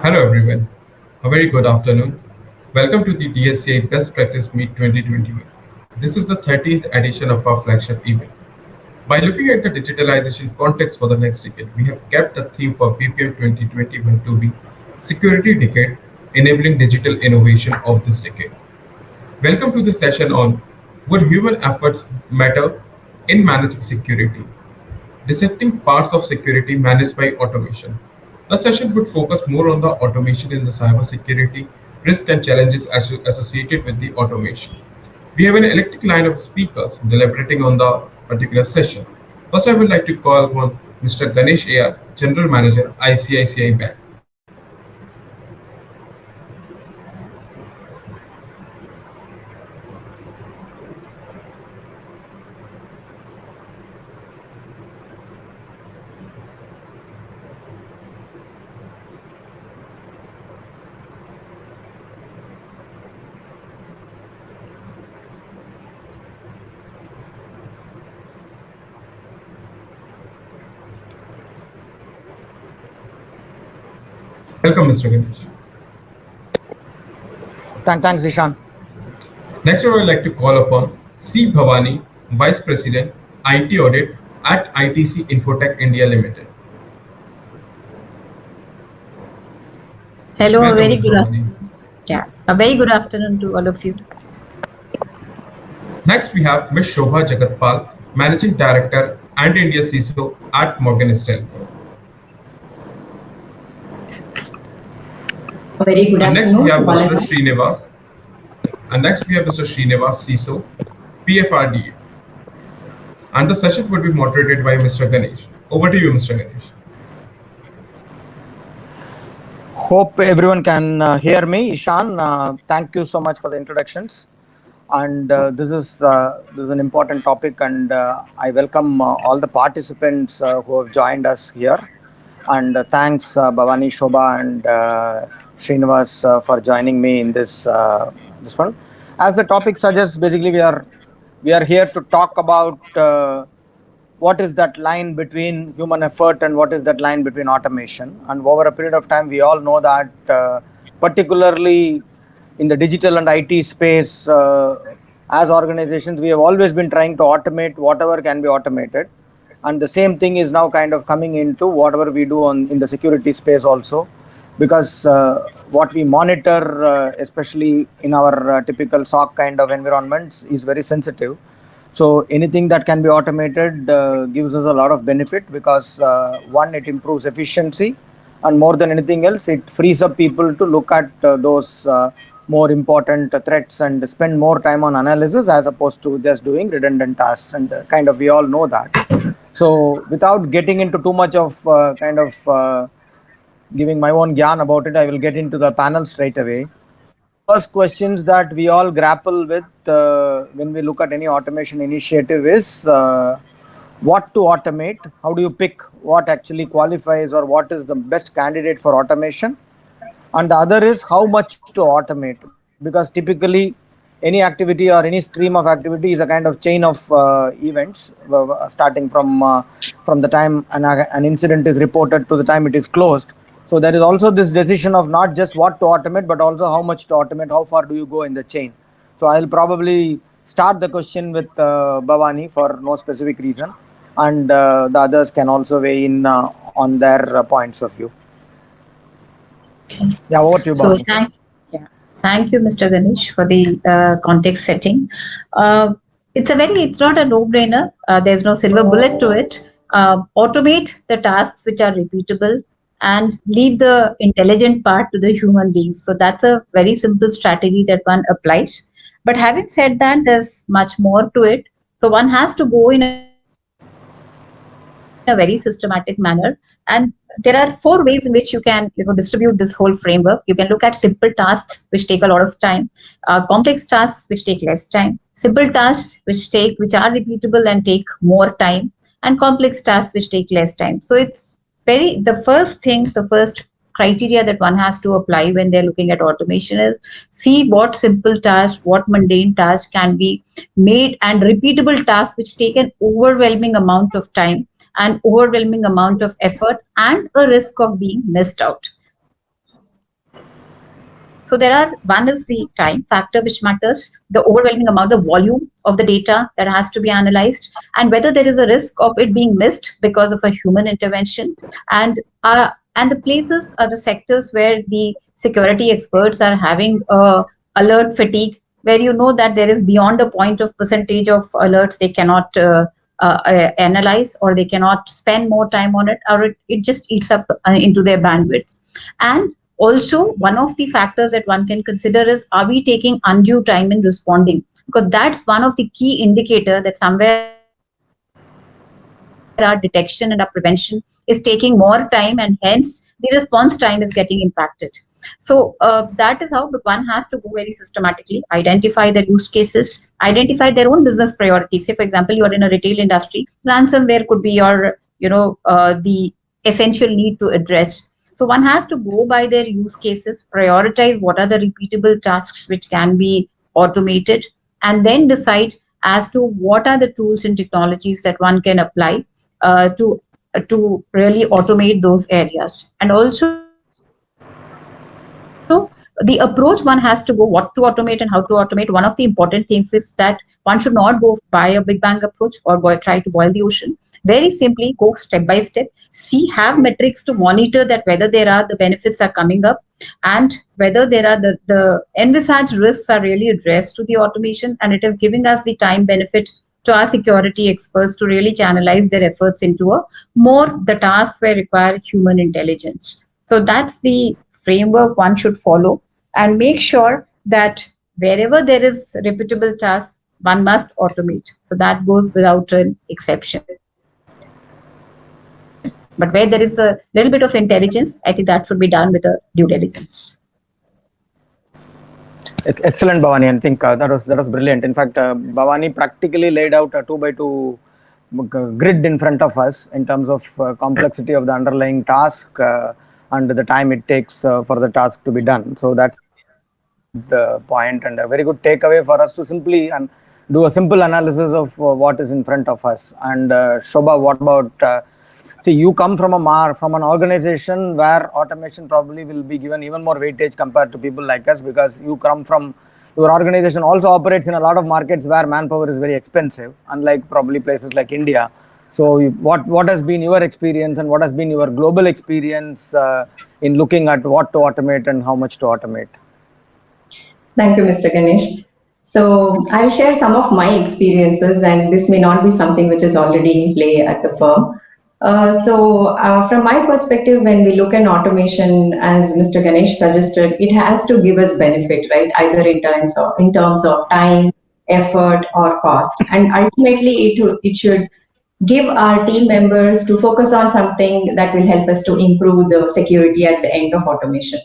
Hello everyone, a very good afternoon. Welcome to the DSCI Best Practice Meet 2021. This is the 13th edition of our flagship event. By looking at the digitalization context for the next decade, we have kept the theme for BPM 2021 to be Security Decade, enabling digital innovation of this decade. Welcome to the session on Would human efforts matter in managing security? Dissecting parts of security managed by automation. The session would focus more on the automation in the cybersecurity, risk and challenges associated with the automation. We have an electric line of speakers deliberating on the particular session. First, I would like to call upon Mr. Ganesh AR, General Manager, ICICI Bank. Welcome, Mr. Ganesh. Thanks, Ishan. Next, I would like to call upon C. Bhavani, Vice President, IT Audit at ITC Infotech India Limited. Hello, a Welcome, very Ms. good Bhavani. yeah, a very good afternoon to all of you. Next, we have Ms. Shobha Jagatpal, Managing Director and India CISO at Morgan Stanley. A very good And next, we afternoon have to all Mr. of you. Srinivas. And next, we have Mr. Srinivas CISO, PFRDA. And the session would be moderated by Mr. Ganesh. Over to you, Mr. Ganesh. Hope everyone can hear me. Ishan, thank you so much for the introductions. And this is an important topic, and I welcome all the participants who have joined us here. And thanks, Bhavani, Shobha, and Srinivas for joining me in this one. As the topic suggests, basically we are here to talk about what is that line between human effort and what is that line between automation. And over a period of time, we all know that particularly in the digital and IT space, as organizations, we have always been trying to automate whatever can be automated. And the same thing is now kind of coming into whatever we do in the security space also, because what we monitor, especially in our typical SOC kind of environments, is very sensitive. So anything that can be automated gives us a lot of benefit, because one, it improves efficiency, and more than anything else, it frees up people to look at those more important threats and spend more time on analysis as opposed to just doing redundant tasks. And kind of we all know that. So without getting into too much of giving my own gyan about it, I will get into the panel straight away. First questions that we all grapple with when we look at any automation initiative is what to automate. How do you pick what actually qualifies or what is the best candidate for automation? And the other is how much to automate, because typically any activity or any stream of activity is a kind of chain of events, starting from the time an incident is reported to the time it is closed. So there is also this decision of not just what to automate, but also how much to automate, how far do you go in the chain. So I'll probably start the question with Bhavani for no specific reason, and the others can also weigh in on their points of view. Yeah, over to you, So Bhavani. thank you, Mr. Ganesh, for the context setting. It's not a no-brainer. There's no silver bullet to it. Automate the tasks which are repeatable and leave the intelligent part to the human beings. So that's a very simple strategy that one applies. But having said that, there's much more to it. So one has to go in a very systematic manner, and there are four ways in which you can distribute this whole framework. You can look at simple tasks which take a lot of time, complex tasks which take less time, simple tasks which are repeatable and take more time, and complex tasks which take less time. So it's the first criteria that one has to apply when they're looking at automation is see what simple tasks, what mundane tasks can be made, and repeatable tasks which take an overwhelming amount of time and overwhelming amount of effort and a risk of being missed out. So there are, one is the time factor which matters, the overwhelming amount, the volume of the data that has to be analyzed, and whether there is a risk of it being missed because of a human intervention. And the places are the sectors where the security experts are having alert fatigue, where you know that there is beyond a point of percentage of alerts they cannot analyze, or they cannot spend more time on it, or it just eats up into their bandwidth. And also, one of the factors that one can consider is, are we taking undue time in responding? Because that's one of the key indicator that somewhere our detection and our prevention is taking more time, and hence the response time is getting impacted. So that is how, but one has to go very systematically, identify their use cases, identify their own business priorities. Say, for example, you are in a retail industry, ransomware could be your, the essential need to address. So one has to go by their use cases, prioritize what are the repeatable tasks which can be automated, and then decide as to what are the tools and technologies that one can apply to really automate those areas. And also the approach one has to go, what to automate and how to automate. One of the important things is that one should not go for buy a big bang approach or try to boil the ocean. Very simply go step by step, see, have metrics to monitor that whether there are the benefits are coming up, and whether there are the envisaged risks are really addressed to the automation, and it is giving us the time benefit to our security experts to really channelize their efforts into a more the tasks where require human intelligence. So that's the framework one should follow, and make sure that wherever there is repeatable tasks, one must automate. So that goes without an exception. But where there is a little bit of intelligence, I think that should be done with a due diligence. Excellent, Bhavani. I think that was brilliant. In fact, Bhavani practically laid out a 2 by 2 grid in front of us in terms of complexity of the underlying task and the time it takes for the task to be done. So that's a very good point and a very good takeaway for us to simply and do a simple analysis of what is in front of us. And Shobha, what about? See, you come from from an organization where automation probably will be given even more weightage compared to people like us, because you come from, your organization also operates in a lot of markets where manpower is very expensive, unlike probably places like India. So, what has been your experience and what has been your global experience in looking at what to automate and how much to automate? Thank you, Mr. Ganesh. So I'll share some of my experiences, and this may not be something which is already in play at the firm. From my perspective, when we look at automation, as Mr. Ganesh suggested, it has to give us benefit, right? Either in terms of time, effort, or cost, and ultimately it should give our team members to focus on something that will help us to improve the security at the end of automation.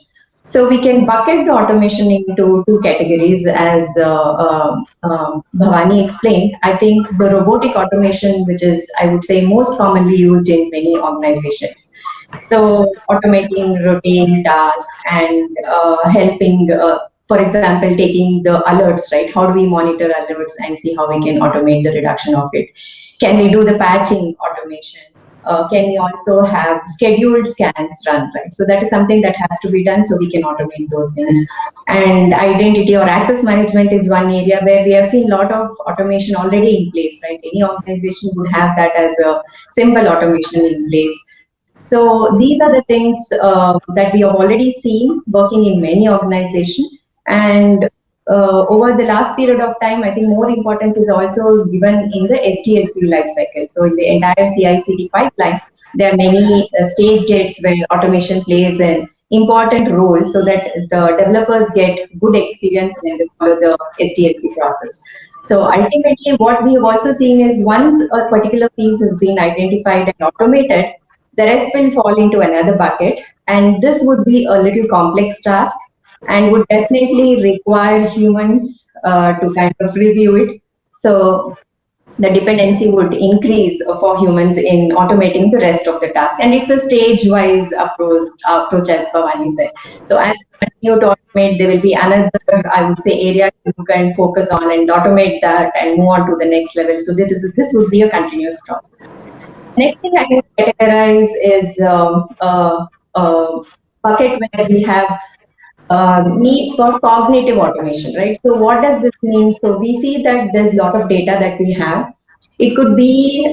So we can bucket the automation into two categories, as Bhavani explained. I think the robotic automation, which is, I would say, most commonly used in many organizations. So automating routine tasks and helping, for example, taking the alerts, right? How do we monitor alerts and see how we can automate the reduction of it? Can we do the patching automation? Can we also have scheduled scans run, right? So that is something that has to be done so we can automate those things. And identity or access management is one area where we have seen a lot of automation already in place, right? Any organization would have that as a simple automation in place. So these are the things that we have already seen working in many organizations. And over the last period of time, I think more importance is also given in the SDLC life cycle. So in the entire CI/CD pipeline, there are many stage gates where automation plays an important role so that the developers get good experience when they follow the SDLC process. So ultimately, what we have also seen is once a particular piece has been identified and automated, the rest will fall into another bucket. And this would be a little complex task and would definitely require humans to kind of review it. So the dependency would increase for humans in automating the rest of the task. And it's a stage-wise approach, as Bhavani said. So as you continue to automate, there will be another, I would say, area you can focus on and automate that and move on to the next level. So this would be a continuous process. Next thing I would categorize is a bucket where we have needs for cognitive automation, right? So what does this mean? So we see that there's a lot of data that we have. It could be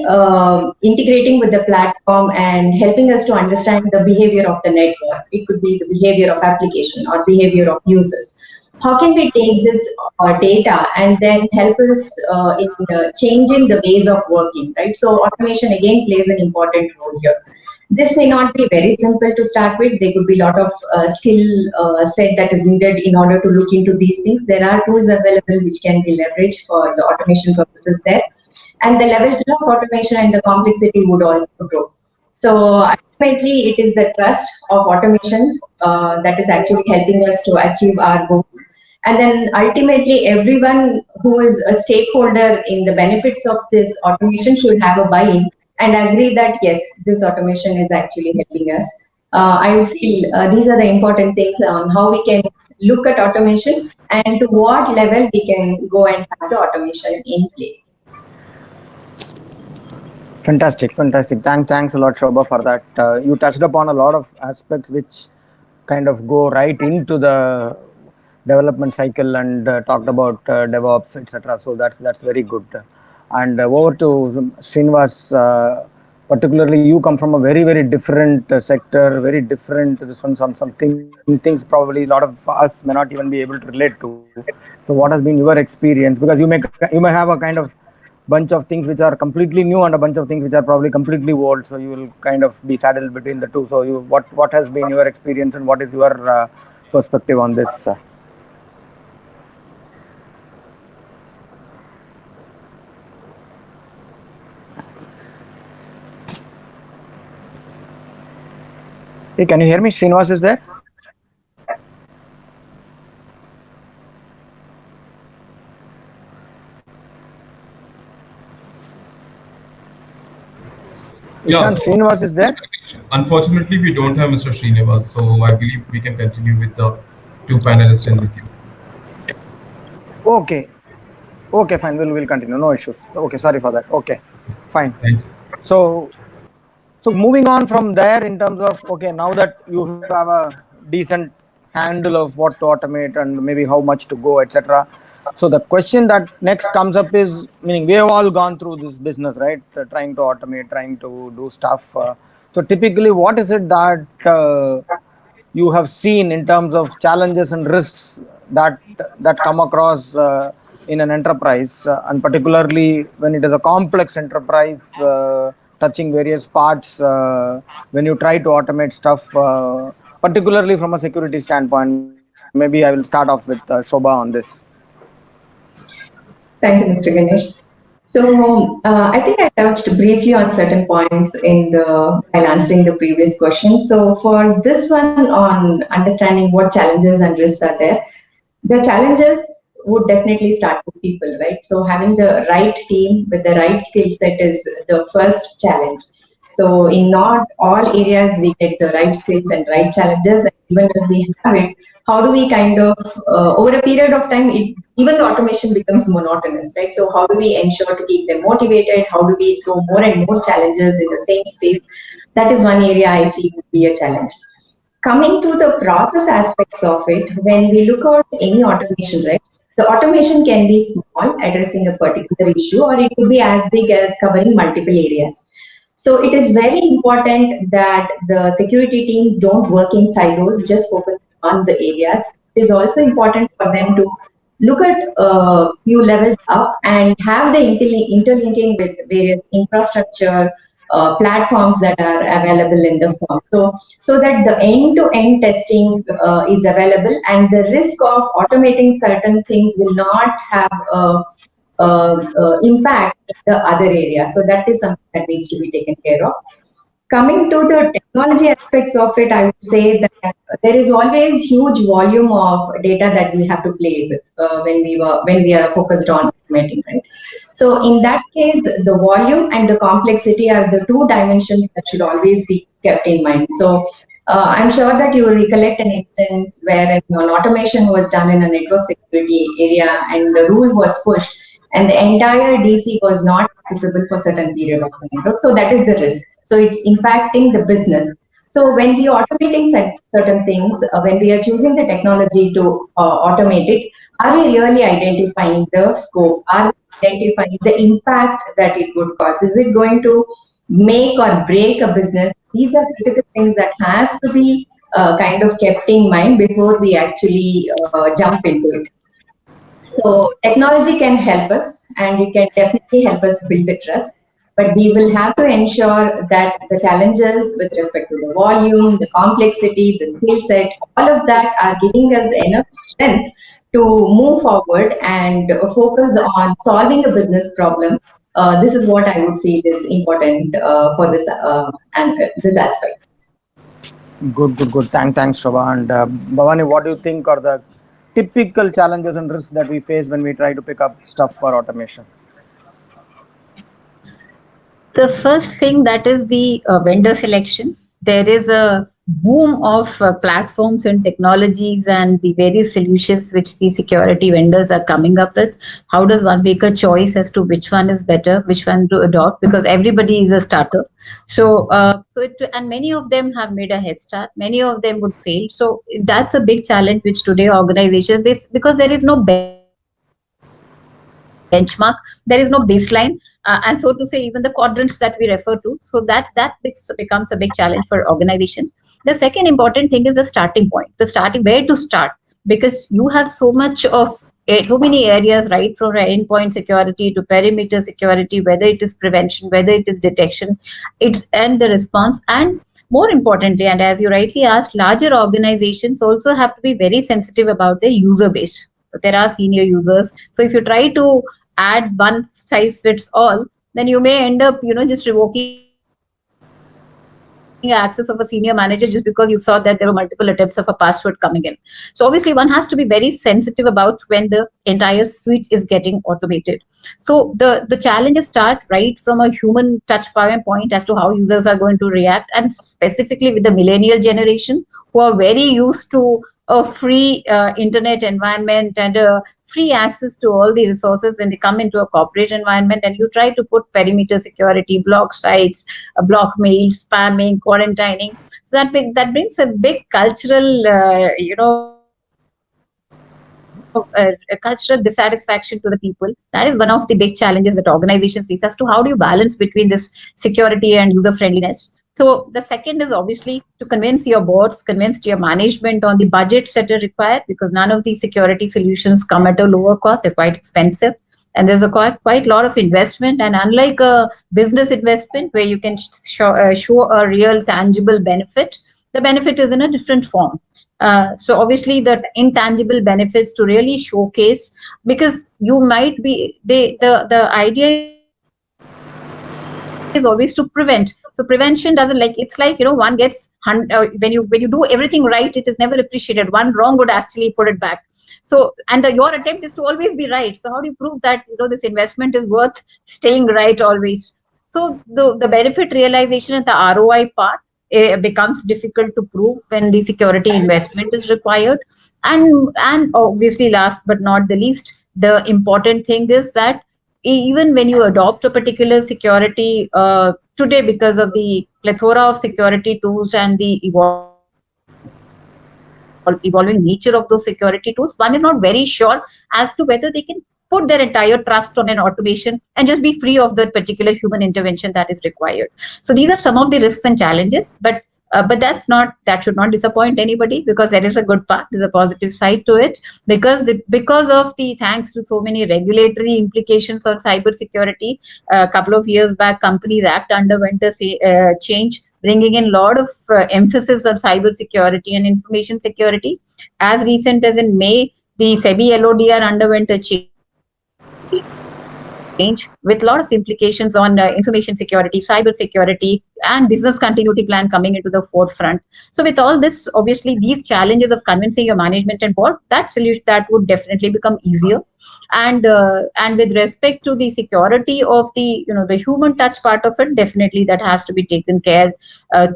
integrating with the platform and helping us to understand the behavior of the network. It could be the behavior of application or behavior of users. How can we take this data and then help us in changing the ways of working, right? So automation again plays an important role here. This may not be very simple to start with. There could be a lot of skill set that is needed in order to look into these things. There are tools available which can be leveraged for the automation purposes there. And the level of automation and the complexity would also grow. So ultimately, it is the trust of automation that is actually helping us to achieve our goals. And then ultimately, everyone who is a stakeholder in the benefits of this automation should have a buy-in and agree that yes, this automation is actually helping us. I would feel these are the important things on how we can look at automation and to what level we can go and have the automation in play. Fantastic, fantastic. Thanks a lot, Shobha, for that. You touched upon a lot of aspects which kind of go right into the development cycle and talked about DevOps, etc. So that's very good. And over to Srinivas. Particularly, you come from a very different sector, very different. This one, things probably a lot of us may not even be able to relate to. So, what has been your experience? Because you may have a kind of bunch of things which are completely new and a bunch of things which are probably completely old. So you will kind of be saddled between the two. So what has been your experience and what is your perspective on this? Hey, can you hear me? Srinivas is there? Yeah, Ishan, so Srinivas is there? unfortunately, we don't have Mr. Srinivas, so I believe we can continue with the two panelists and with you. Okay. Okay, fine. We'll continue. No issues. Okay, sorry for that. Okay, fine. Thanks. So moving on from there in terms of, okay, now that you have a decent handle of what to automate and maybe how much to go, etc. So the question that next comes up is, meaning we have all gone through this business, right? Trying to automate, trying to do stuff. So typically, what is it that you have seen in terms of challenges and risks that come across in an enterprise, and particularly when it is a complex enterprise touching various parts, when you try to automate stuff, particularly from a security standpoint. Maybe I will start off with Shobha on this. Thank you, Mr. Ganesh. So I think I touched briefly on certain points in the while answering the previous question. So for this one on understanding what challenges and risks are there, the challenges would definitely start with people, right? So having the right team with the right skill set is the first challenge. So in not all areas we get the right skills and right challenges, and even if we have it, how do we kind of over a period of time, even the automation becomes monotonous, right? So how do we ensure to keep them motivated? How do we throw more and more challenges in the same space? That is one area I see would be a challenge. Coming to the process aspects of it, when we look at any automation, right, the automation can be small, addressing a particular issue, or it could be as big as covering multiple areas. So it is very important that the security teams don't work in silos, just focus on the areas. It is also important for them to look at a few levels up and have the interlinking with various infrastructure platforms that are available in the firm. So that the end-to-end testing is available and the risk of automating certain things will not have impact in the other area. So that is something that needs to be taken care of. Coming to the technology aspects of it, I would say that there is always huge volume of data that we have to play with when we are focused on automating, right? So in that case, the volume and the complexity are the two dimensions that should always be kept in mind. So I'm sure that you will recollect an instance where an automation was done in a network security area and the rule was pushed and the entire DC was not accessible for certain period of time. So that is the risk. So it's impacting the business. So when we are automating certain things, when we are choosing the technology to automate it, are we really identifying the scope? Are we identifying the impact that it would cause? Is it going to make or break a business? These are critical things that has to be kind of kept in mind before we actually jump into it. So technology can help us and it can definitely help us build the trust. But we will have to ensure that the challenges with respect to the volume, the complexity, the skill set, all of that are giving us enough strength to move forward and focus on solving a business problem. This is what I would feel is important for this and this aspect. Good, good, good. Thanks, Shobha. And Bhavani, what do you think are the typical challenges and risks that we face when we try to pick up stuff for automation? The first thing that is the vendor selection. There is a boom of platforms and technologies and the various solutions which the security vendors are coming up with. How does one make a choice as to which one is better, which one to adopt? Because everybody is a starter. And many of them have made a head start. Many of them would fail. So that's a big challenge which today organizations face because there is no benchmark, there is no baseline, and so to say, even the quadrants that we refer to. So that becomes a big challenge for organizations. The second important thing is the starting point, where to start, because you have so many areas, right, from endpoint security to perimeter security, whether it is prevention, whether it is detection, and the response. And more importantly, and as you rightly asked, larger organizations also have to be very sensitive about their user base. So there are senior users. So if you try to add one size fits all, then you may end up, just revoking access of a senior manager just because you saw that there were multiple attempts of a password coming in. So obviously one has to be very sensitive about when the entire suite is getting automated. So the challenges start right from a human touch point as to how users are going to react, and specifically with the millennial generation who are very used to a free internet environment and free access to all the resources when they come into a corporate environment, and you try to put perimeter security, block sites, block mail, spamming, quarantining. So that brings a big cultural cultural dissatisfaction to the people. That is one of the big challenges that organizations face as to how do you balance between this security and user friendliness. So the second is obviously to convince your boards, convince your management on the budgets that are required, because none of these security solutions come at a lower cost. They're quite expensive. And there's a quite lot of investment. And unlike a business investment where you can show a real tangible benefit, the benefit is in a different form. So obviously the intangible benefits to really showcase, because you might be the idea is always to prevent. So prevention doesn't, like, it's like, one gets when you do everything right, it is never appreciated. One wrong would actually put it back. Your attempt is to always be right. So how do you prove that this investment is worth staying right always? So the benefit realization and the ROI part becomes difficult to prove when the security investment is required. And obviously, last but not the least, the important thing is that even when you adopt a particular security today, because of the plethora of security tools and the evolving nature of those security tools, one is not very sure as to whether they can put their entire trust on an automation and just be free of that particular human intervention that is required. So these are some of the risks and challenges, but that should not disappoint anybody, because there is a good part, there's a positive side to it. Because of the thanks to so many regulatory implications on cyber security, a couple of years back, Companies Act underwent a change, bringing in a lot of emphasis on cyber security and information security. As recent as in May, the SEBI LODR underwent a change with a lot of implications on information security, cyber security, and business continuity plan coming into the forefront. So with all this, obviously, these challenges of convincing your management and board, that would definitely become easier. And with respect to the security of the human touch part of it, definitely that has to be taken care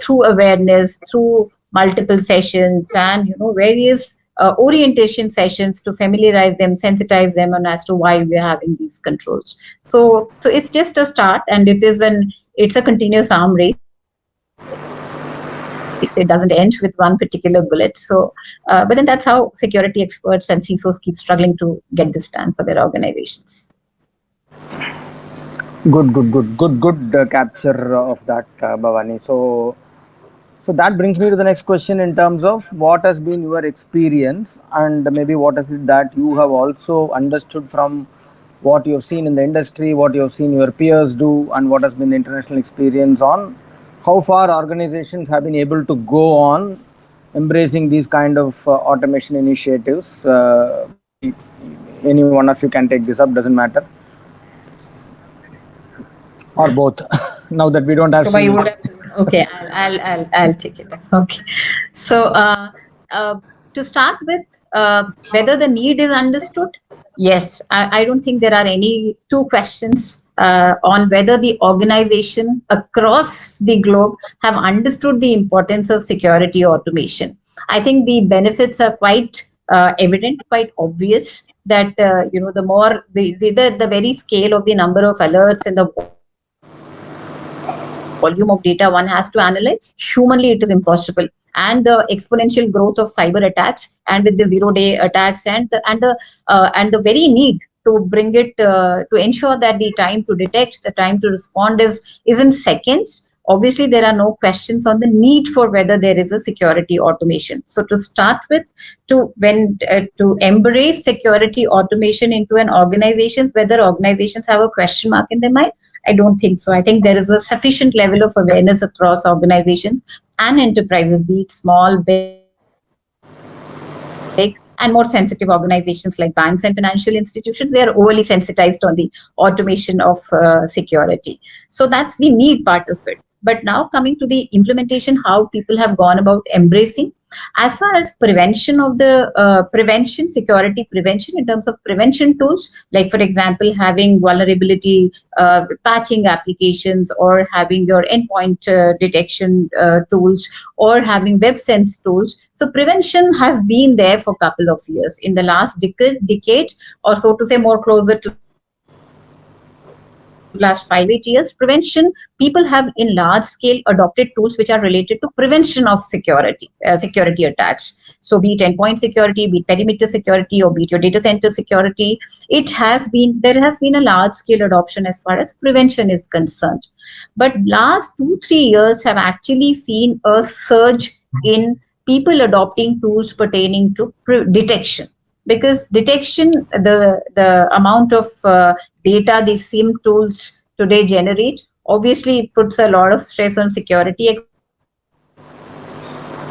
through awareness, through multiple sessions, and various orientation sessions to familiarize them, sensitize them, and as to why we're having these controls. So it's just a start, and it's a continuous arm race. So we have to keep It doesn't end with one particular bullet. So, but then that's how security experts and CISOs keep struggling to get this done for their organizations. Good capture of that, Bhavani. So that brings me to the next question in terms of what has been your experience and maybe what is it that you have also understood from what you have seen in the industry, what you have seen your peers do, and what has been the international experience on how far organizations have been able to go on embracing these kind of automation initiatives. Maybe any one of you can take this up, doesn't matter, or both. Now that we don't have Shobha, you would Srini. have to. Okay, I'll take it. Okay, so uh, to start with, whether the need is understood, yes, I don't think there are any two questions on whether the organization across the globe have understood the importance of security automation. I think the benefits are quite evident, quite obvious. That the more the very scale of the number of alerts and the volume of data one has to analyze, humanly it is impossible. And the exponential growth of cyber attacks, and with the 0-day attacks, and the very need to bring it to ensure that the time to detect, the time to respond is in seconds. Obviously, there are no questions on the need for whether there is a security automation. So to start with, to embrace security automation into an organization, whether organizations have a question mark in their mind, I don't think so. I think there is a sufficient level of awareness across organizations and enterprises, be it small, big, and more sensitive organizations like banks and financial institutions. They are overly sensitized on the automation of security. So that's the need part of it. But now coming to the implementation, how people have gone about embracing. As far as prevention of the security prevention in terms of prevention tools, like for example, having vulnerability patching applications, or having your endpoint detection tools, or having web sense tools. So prevention has been there for a couple of years. In the last decade, or so to say, more closer to last 5-8 years, prevention, people have in large scale adopted tools which are related to prevention of security attacks. So be it endpoint security, be it perimeter security, or be it your data center security, there has been a large scale adoption as far as prevention is concerned. But last 2-3 years have actually seen a surge in people adopting tools pertaining to detection. Because detection, the amount of data these SIM tools today generate, obviously it puts a lot of stress on security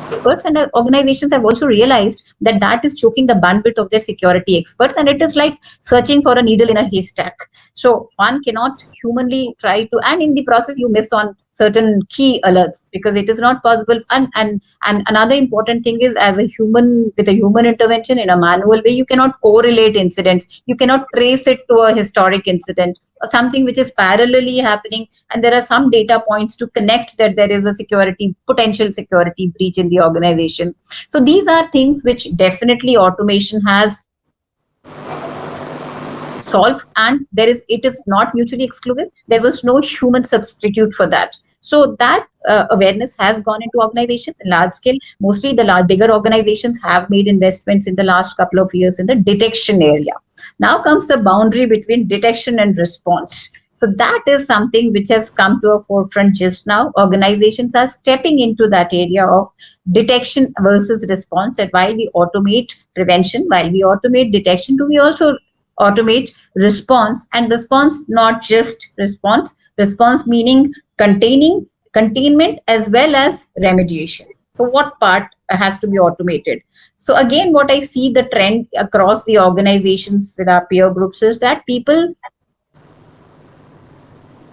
experts, and organizations have also realized that that is choking the bandwidth of their security experts, and it is like searching for a needle in a haystack. So one cannot humanly try to, and in the process you miss on certain key alerts because it is not possible. And another important thing is, as a human, with a human intervention in a manual way, you cannot correlate incidents, you cannot trace it to a historic incident or something which is parallelly happening, and there are some data points to connect that there is a potential security breach in the organization. So these are things which definitely automation has solved, and it is not mutually exclusive. There was no human substitute for that. So that awareness has gone into organization large scale. Mostly the bigger organizations have made investments in the last couple of years in the detection area. Now comes the boundary between detection and response. So that is something which has come to a forefront just now. Organizations are stepping into that area of detection versus response. And while we automate prevention, while we automate detection, do we also automate response? And response, not just response meaning containment as well as remediation. So what part has to be automated? So again, what I see the trend across the organizations with our peer groups is that people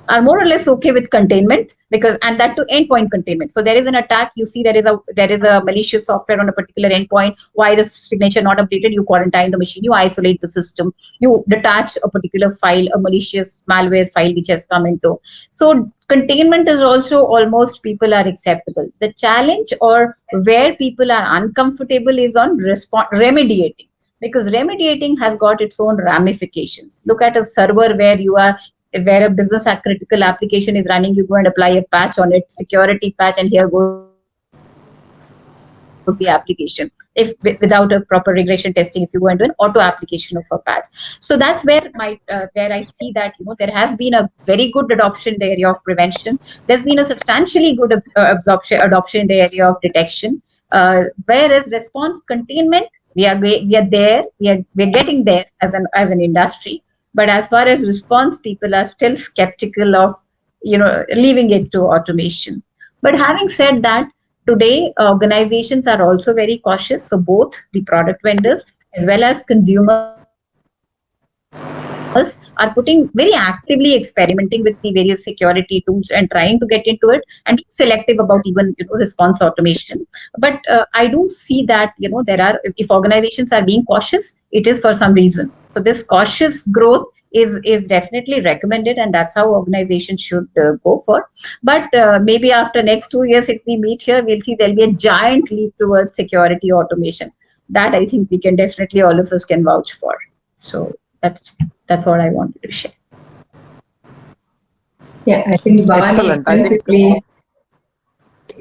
are more or less okay with containment, because, and that to endpoint containment. So there is an attack, you see there is a malicious software on a particular endpoint, virus signature not updated, you quarantine the machine, you isolate the system, you detach a particular file, a malicious malware file which has come into. So containment is also almost people are acceptable. The challenge, or where people are uncomfortable, is on remediating, because remediating has got its own ramifications. Look at a server where a business critical application is running, you go and apply a patch on it, security patch, and here goes the entire application. the application if without a proper regression testing, if you go into an auto application of a patch. So that's where my where I see that there has been a very good adoption in the area of prevention. There's been a substantially good adoption in the area of detection, whereas response containment, we are there, we're getting there as an industry. But as far as response, people are still skeptical of leaving it to automation. But having said that, today organizations are also very cautious. So both the product vendors as well as consumers are putting very actively experimenting with the various security tools and trying to get into it, and being selective about even response automation. But I do see that if organizations are being cautious, it is for some reason. So this cautious growth is definitely recommended, and that's how organizations should go for. But maybe after next 2 years, if we meet here, we'll see there'll be a giant leap towards security automation. That I think we can definitely, all of us can vouch for. So that's what I wanted to share. Yeah, I think Bhavani Excellent. I think, extensively,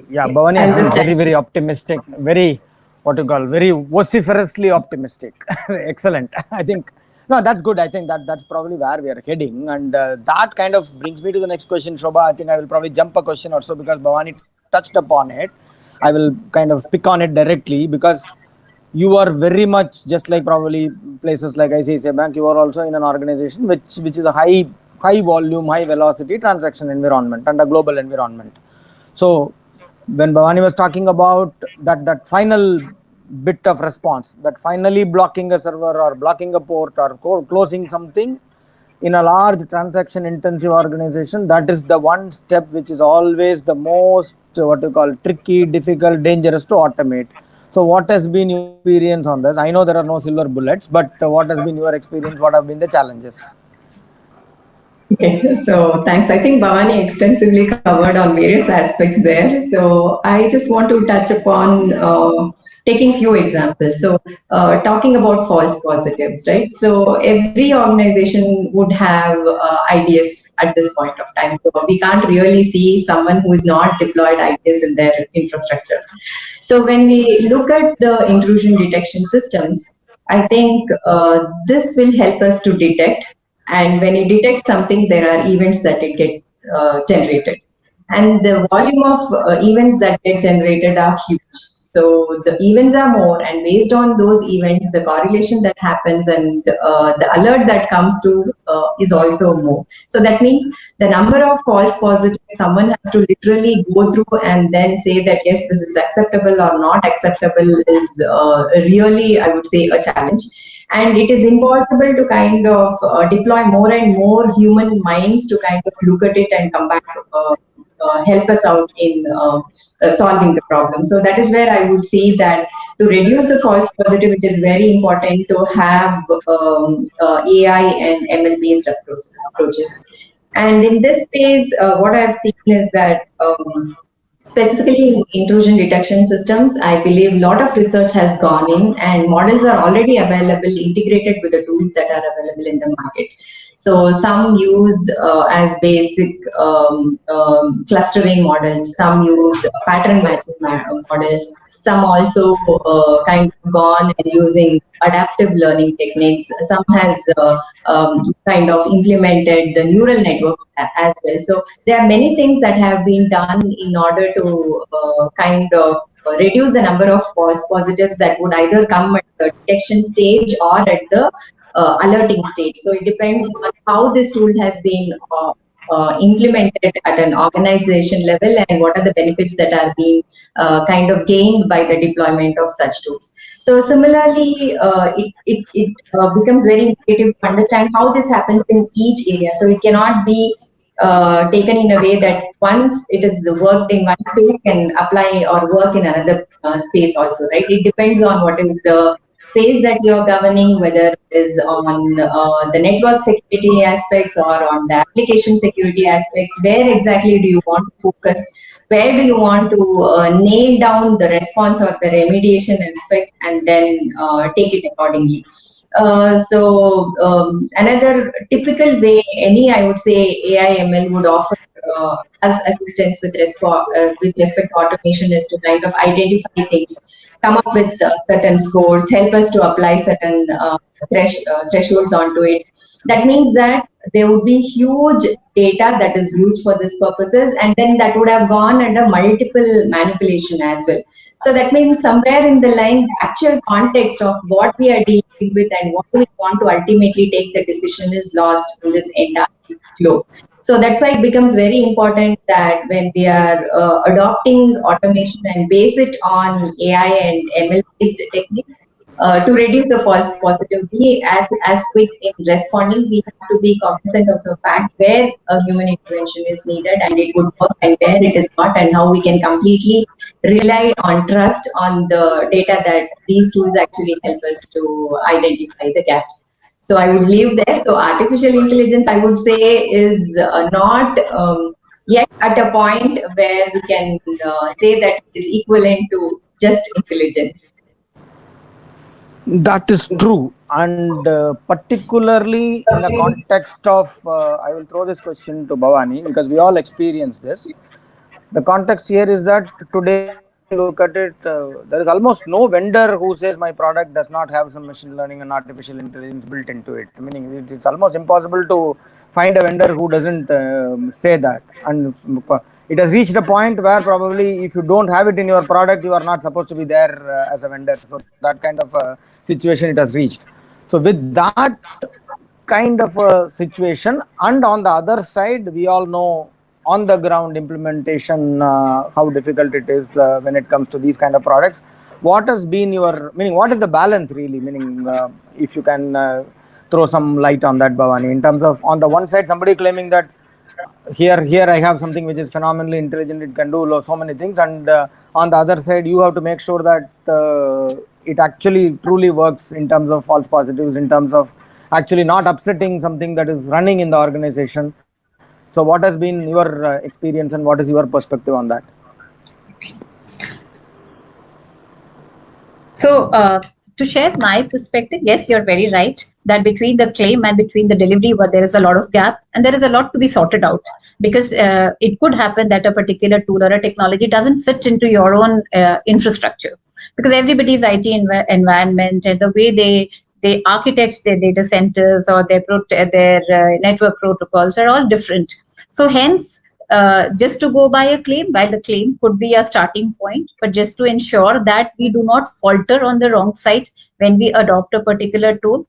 yeah, Bhavani has I'll been just very, very optimistic, very, what you call, very vociferously optimistic. Excellent. I think, no, that's good. I think that's probably where we are heading. And that kind of brings me to the next question, Shobha. I think I will probably jump a question or so because Bhavani touched upon it. I will kind of pick on it directly because you are very much just like probably places like ICICI Bank. You are also in an organization which is a high volume, high velocity transaction environment and a global environment. So when Bhavani was talking about that final bit of response, that finally blocking a server or blocking a port or closing something in a large transaction intensive organization, that is the one step which is always the most what you call tricky, difficult, dangerous to automate. So what has been your experience on this? I know there are no silver bullets, but what has been your experience? What have been the challenges? Okay, so thanks. I think Bhavani extensively covered on various aspects there. So I just want to touch upon taking few examples. So talking about false positives, right? So every organization would have ideas at this point of time. So we can't really see someone who is not deployed ideas in their infrastructure. So when we look at the intrusion detection systems, I think this will help us to detect, and when you detect something, there are events that it get generated, and the volume of events that get generated are huge. So the events are more, and based on those events, the correlation that happens and the alert that comes to is also more. So that means the number of false positives someone has to literally go through and then say that yes, this is acceptable or not acceptable is really, I would say, a challenge. And it is impossible to kind of deploy more and more human minds to kind of look at it and come back, help us out in solving the problem. So that is where I would say that to reduce the false positive, it is very important to have AI and ML based approaches. And in this space, what I've seen is that specifically in intrusion detection systems, I believe a lot of research has gone in, and models are already available, integrated with the tools that are available in the market. So some use as basic clustering models, some use pattern matching models, some also kind of gone and using adaptive learning techniques. Some has kind of implemented the neural networks as well. So there are many things that have been done in order to kind of reduce the number of false positives that would either come at the detection stage or at the alerting stage. So it depends on how this tool has been implemented at an organization level, and what are the benefits that are being kind of gained by the deployment of such tools. So similarly, it becomes very imperative to understand how this happens in each area. So it cannot be taken in a way that once it is worked in one space can apply or work in another space also, right? It depends on what is the space that you're governing, whether it is on the network security aspects or on the application security aspects. Where exactly do you want to focus? Where do you want to nail down the response or the remediation aspects, and then take it accordingly? Another typical way any, I would say, AI ML would offer as assistance with respect to automation is to kind of identify things. come up with certain scores, help us to apply certain thresholds onto it. That means that there would be huge data that is used for this purposes, and then that would have gone under multiple manipulation as well. So that means somewhere in the line, the actual context of what we are dealing with and what we want to ultimately take the decision is lost in this entire flow. So that's why it becomes very important that when we are adopting automation and base it on AI and ML based techniques to reduce the false positive, be as quick in responding. We have to be cognizant of the fact where a human intervention is needed and it would work, and where it is not, and how we can completely rely on trust on the data that these tools actually help us to identify the gaps. So I would leave there. So artificial intelligence, I would say, is not yet at a point where we can say that it is equivalent to just intelligence. That is true, and particularly in a context of, I will throw this question to Bhavani because we all experience this. The context here is that today, when you look at it, there is almost no vendor who says my product does not have some machine learning and artificial intelligence built into it. Meaning, it's almost impossible to find a vendor who doesn't say that. And it has reached a point where probably if you don't have it in your product, you are not supposed to be there as a vendor. So that kind of situation it has reached. So with that kind of a situation, and on the other side we all know on the ground implementation how difficult it is when it comes to these kind of products. What has been your, meaning what is the balance really, meaning if you can throw some light on that, Bhavani, in terms of on the one side somebody claiming that here I have something which is phenomenally intelligent, it can do so many things, and on the other side you have to make sure that it actually truly works in terms of false positives, in terms of actually not upsetting something that is running in the organization. So what has been your experience and what is your perspective on that? So, to share my perspective, yes, you're very right that between the claim and between the delivery, well, there is a lot of gap and there is a lot to be sorted out because it could happen that a particular tool or a technology doesn't fit into your own infrastructure because everybody's IT environment and the way they architect their data centers or their network protocols are all different. So hence, just to go by a claim, while the claim could be a starting point, but just to ensure that we do not falter on the wrong side when we adopt a particular tool.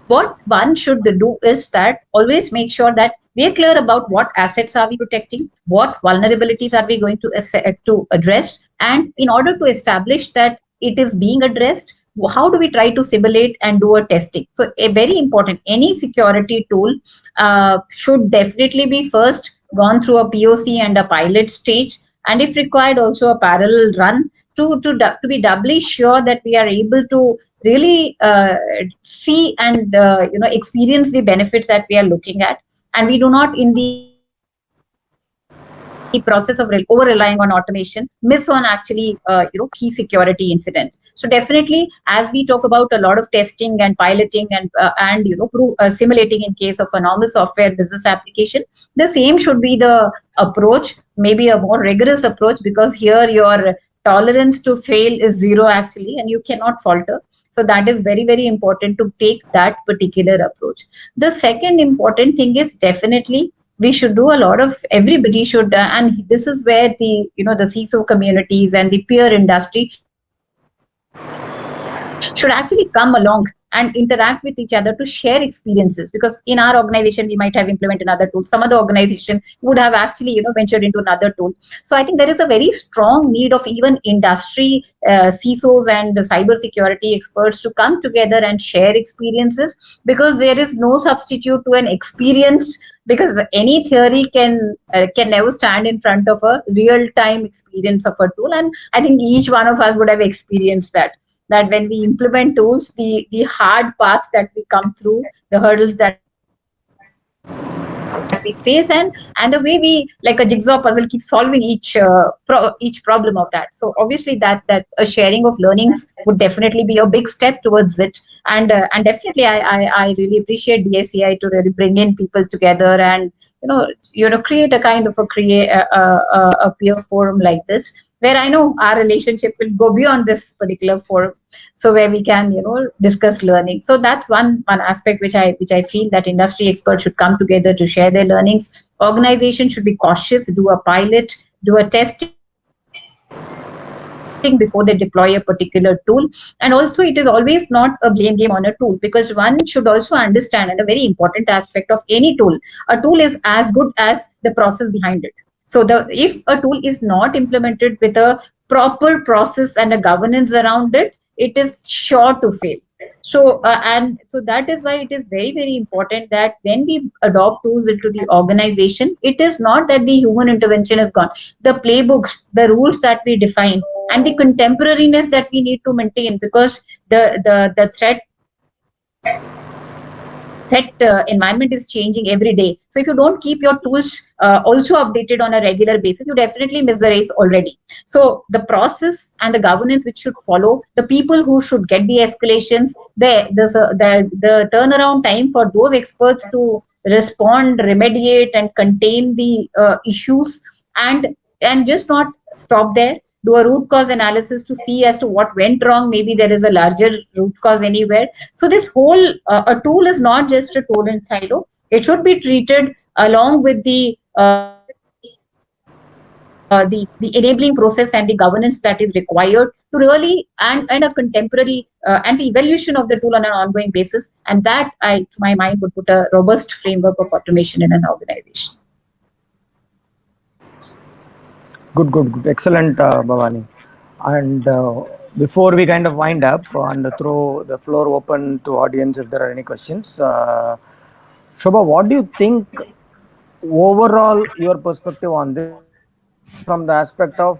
What one should do is that always make sure that we are clear about what assets are we protecting, what vulnerabilities are we going to address, and in order to establish that it is being addressed, how do we try to simulate and do a testing? So, a very important, any security tool should definitely be first gone through a POC and a pilot stage, and if required, also a parallel run to be doubly sure that we are able to really see and experience the benefits that we are looking at, and we do not in the process of over relying on automation miss on actually key security incidents. So definitely, as we talk about a lot of testing and piloting and simulating in case of a normal software business application, the same should be the approach, maybe a more rigorous approach, because here your tolerance to fail is zero actually, and you cannot falter. So that is very, very important to take that particular approach. The second important thing is definitely we should do a lot of, everybody should, and this is where the CISO communities and the peer industry should actually come along and interact with each other to share experiences, because in our organization we might have implemented another tool, some other organization would have actually ventured into another tool. So I think there is a very strong need of even industry CISOs and cybersecurity experts to come together and share experiences, because there is no substitute to an experience, because any theory can never stand in front of a real time experience of a tool. And I think each one of us would have experienced that when we implement tools, the hard paths that we come through, the hurdles that we face, and the way we, like a jigsaw puzzle, keep solving each problem of that. So obviously that a sharing of learnings would definitely be a big step towards it. And definitely I really appreciate DSCI to really bring in people together and create a kind of a peer forum like this, where I know our relationship will go beyond this particular forum. So where we can, discuss learning. So that's one aspect which I feel that industry experts should come together to share their learnings. Organization should be cautious, do a pilot, do a testing before they deploy a particular tool. And also, it is always not a blame game on a tool, because one should also understand, and a very important aspect of any tool, a tool is as good as the process behind it. So if a tool is not implemented with a proper process and a governance around it, it is sure to fail. And so that is why it is very, very important that when we adopt tools into the organization, it is not that the human intervention is gone. The playbooks, the rules that we define, and the contemporariness that we need to maintain, because the threat environment is changing every day. So if you don't keep your tools also updated on a regular basis, you definitely miss the race already. So the process and the governance which should follow, the people who should get the escalations, the turnaround time for those experts to respond, remediate, and contain the issues, and just not stop there. Do a root cause analysis to see as to what went wrong. Maybe there is a larger root cause anywhere. So this whole a tool is not just a tool in silo. It should be treated along with the enabling process and the governance that is required to really, and a contemporary and the evaluation of the tool on an ongoing basis. And that, to my mind, would put a robust framework of automation in an organization. Good. Excellent, Bhavani. And before we kind of wind up and throw the floor open to audience if there are any questions, Shobha, what do you think overall your perspective on this from the aspect of,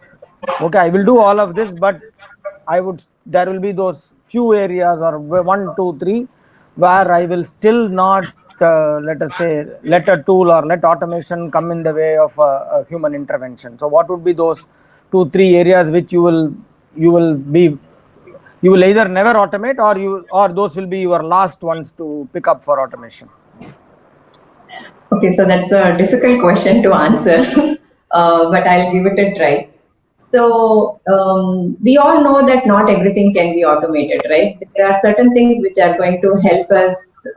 okay, I will do all of this, but there will be those few areas or one, two, three where I will still not, let us say, let a tool or let automation come in the way of a human intervention. So what would be those two, three areas which you will be, you will either never automate, or those will be your last ones to pick up for automation? Okay, so that's a difficult question to answer, but I'll give it a try. So we all know that not everything can be automated, right? There are certain things which are going to help us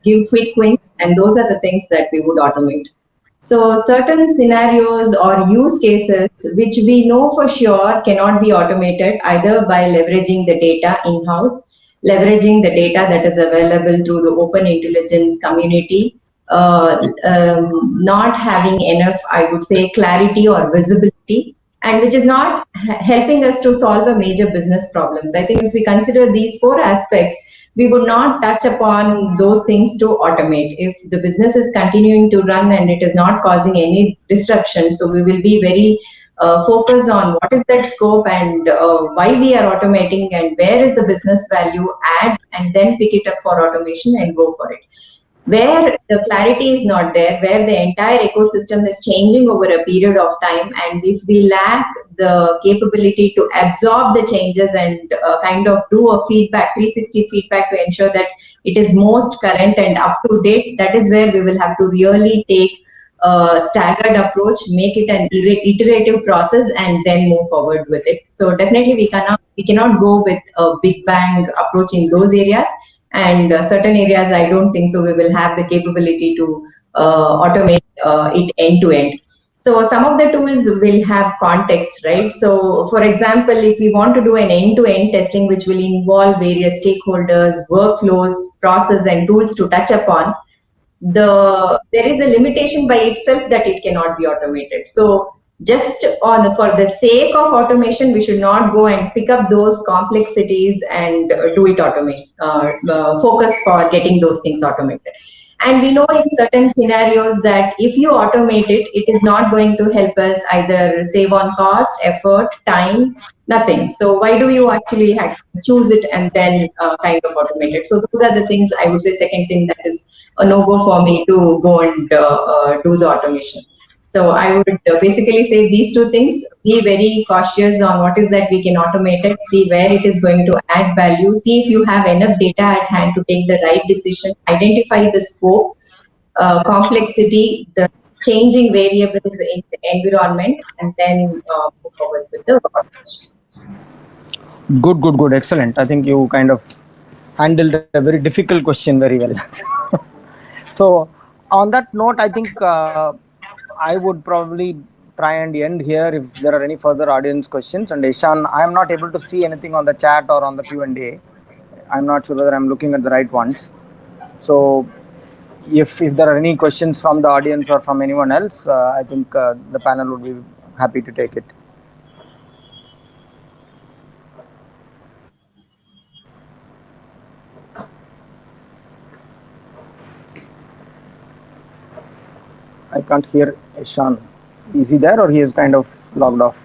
give quick wins, and those are the things that we would automate. So certain scenarios or use cases which we know for sure cannot be automated either by leveraging the data in-house, leveraging the data that is available through the open intelligence community, not having enough, I would say, clarity or visibility, and which is not helping us to solve a major business problems. I think if we consider these four aspects, we would not touch upon those things to automate. If the business is continuing to run and it is not causing any disruption, so we will be very focused on what is that scope and why we are automating and where is the business value add, and then pick it up for automation and go for it. Where the clarity is not there, where the entire ecosystem is changing over a period of time, and if we lack the capability to absorb the changes and kind of do a feedback, 360 feedback to ensure that it is most current and up to date, that is where we will have to really take a staggered approach, make it an iterative process, and then move forward with it. So definitely we cannot go with a big bang approach in those areas, and certain areas I don't think so we will have the capability to automate it end to end. So some of the tools will have context, right? So for example, if we want to do an end to end testing which will involve various stakeholders, workflows, process, and tools to touch upon, there is a limitation by itself that it cannot be automated. So just on for the sake of automation, we should not go and pick up those complexities and do it automation, focus for getting those things automated. And we know in certain scenarios that if you automate it, it is not going to help us either save on cost, effort, time, nothing. So why do you actually choose it and then kind of automate it? So those are the things I would say. Second thing that is a no go for me to go and do the automation. So I would basically say these two things: be very cautious on what is that we can automate it, see where it is going to add value, see if you have enough data at hand to take the right decision, identify the scope, complexity, the changing variables in the environment, and then move forward with the automation. Good. Excellent. I think you kind of handled a very difficult question very well. So, on that note, I think I would probably try and end here if there are any further audience questions. And Ishan, I am not able to see anything on the chat or on the Q&A. I'm not sure whether I'm looking at the right ones. So, if there are any questions from the audience or from anyone else, I think the panel would be happy to take it. I can't hear Ishan. Is he there or he is kind of logged off?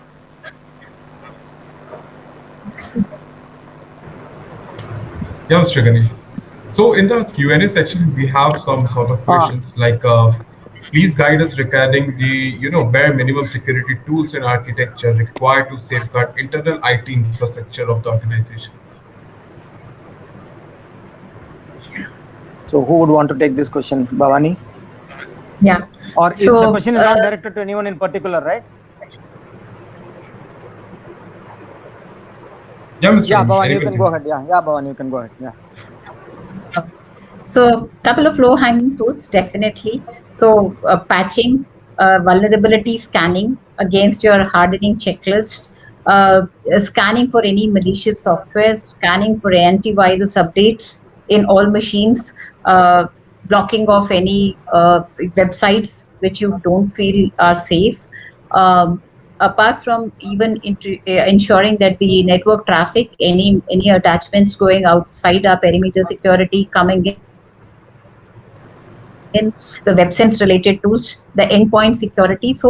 Yeah, Mr. Ganesh. So in the Q&A section, we have some sort of Ah, questions like, please guide us regarding the bare minimum security tools and architecture required to safeguard internal IT infrastructure of the organization. so who would want to take this question? Bhavani? Yeah. Or if the So, question is not directed to anyone in particular, right? Yeah, Mr. Yeah, Ganesh, Bhavani, you anyone can go can. ahead. Yeah, Bhavani, you can go ahead. Yeah. so couple of low hanging fruits, definitely. So, patching, vulnerability scanning against your hardening checklists, scanning for any malicious software, scanning for antivirus updates in all machines, uh, blocking of any websites which you don't feel are safe. Apart from even ensuring that the network traffic, any attachments going outside our perimeter security coming in, the websense related tools, the endpoint security. So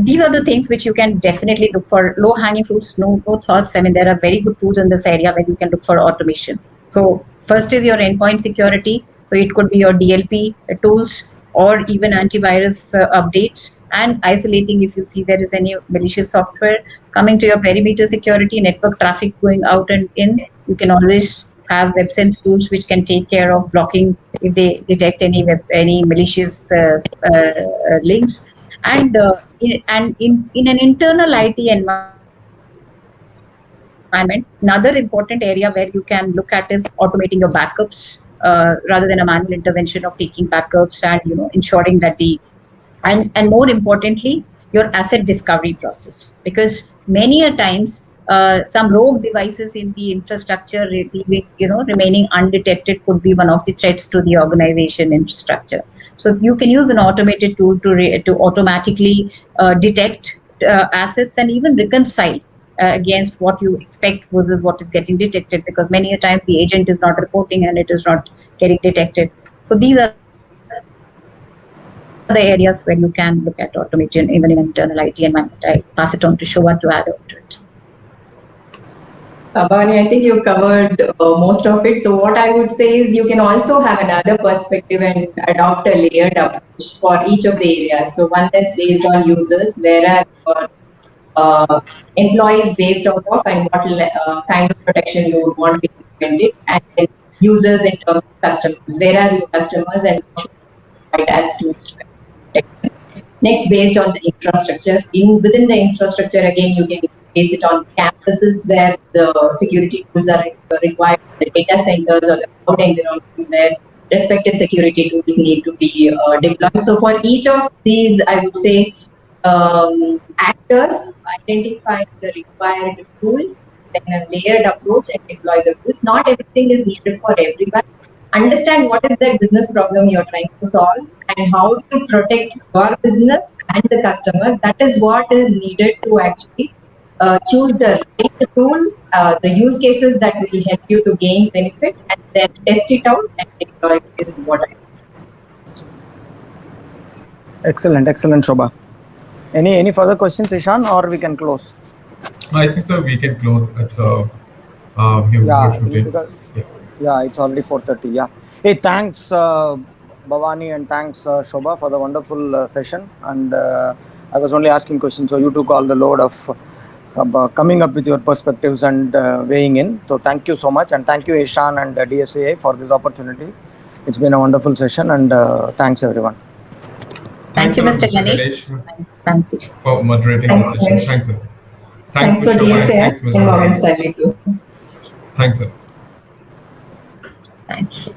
these are the things which you can definitely look for. Low hanging fruits, no thoughts. I mean, there are very good tools in this area where you can look for automation. So first is your endpoint security. So it could be your DLP tools or even antivirus updates, and isolating if you see there is any malicious software. Coming to your perimeter security, network traffic going out and in, you can always have WebSense tools which can take care of blocking if they detect any malicious links. And in an internal IT environment, another important area where you can look at is automating your backups, rather than a manual intervention of taking backups, and ensuring that the and more importantly, your asset discovery process, because many a times some rogue devices in the infrastructure remaining undetected could be one of the threats to the organization infrastructure. So you can use an automated tool to automatically detect assets and even reconcile against what you expect versus what is getting detected, because many a time the agent is not reporting and it is not getting detected. So these are the areas where you can look at automation even in an internal IT environment. I pass it on to Shoba to add on to it. Bhavani, I think you covered most of it. So what I would say is you can also have another perspective and adopt a layered approach for each of the areas. So one that's based on users, where are your employees based out of, and what kind of protection you would want to implement it, and then users in terms of customers, where are your customers and what should you provide as tools to protect them. Next, based on the infrastructure, within the infrastructure, again, you can base it on campuses where the security tools are required, the data centers or the cloud environments where respective security tools need to be deployed. So for each of these, I would say actors, identify the required tools, then a layered approach and deploy the tools. Not everything is needed for everyone. Understand what is the business problem you're trying to solve and how to protect your business and the customer. That is what is needed to actually choose the right tool, the use cases that will help you to gain benefit, and then test it out and deploy is what I. Excellent, Shobha. Any further questions, Ishan, or we can close? I think so. We can close at we have Yeah, overshooted. because Yeah. yeah, it's already 4:30. Yeah. Hey, thanks, Bhavani, and thanks, Shobha, for the wonderful session. And I was only asking questions, so you took all the load of coming up with your perspectives and weighing in. So thank you so much, and thank you, Ishan and DSAA, for this opportunity. It's been a wonderful session, and thanks everyone. Thank Thanks Thank a you, lot, Mr. Mr. Ganesh. Ganesh, Thank you. for moderating the Thanks, session. Ganesh. Thanks, sir. Thanks, Thanks for Shobha, and DSA thanks, Ms. and Morgan Bhavani. Stanley too. Thanks, sir. Thank you.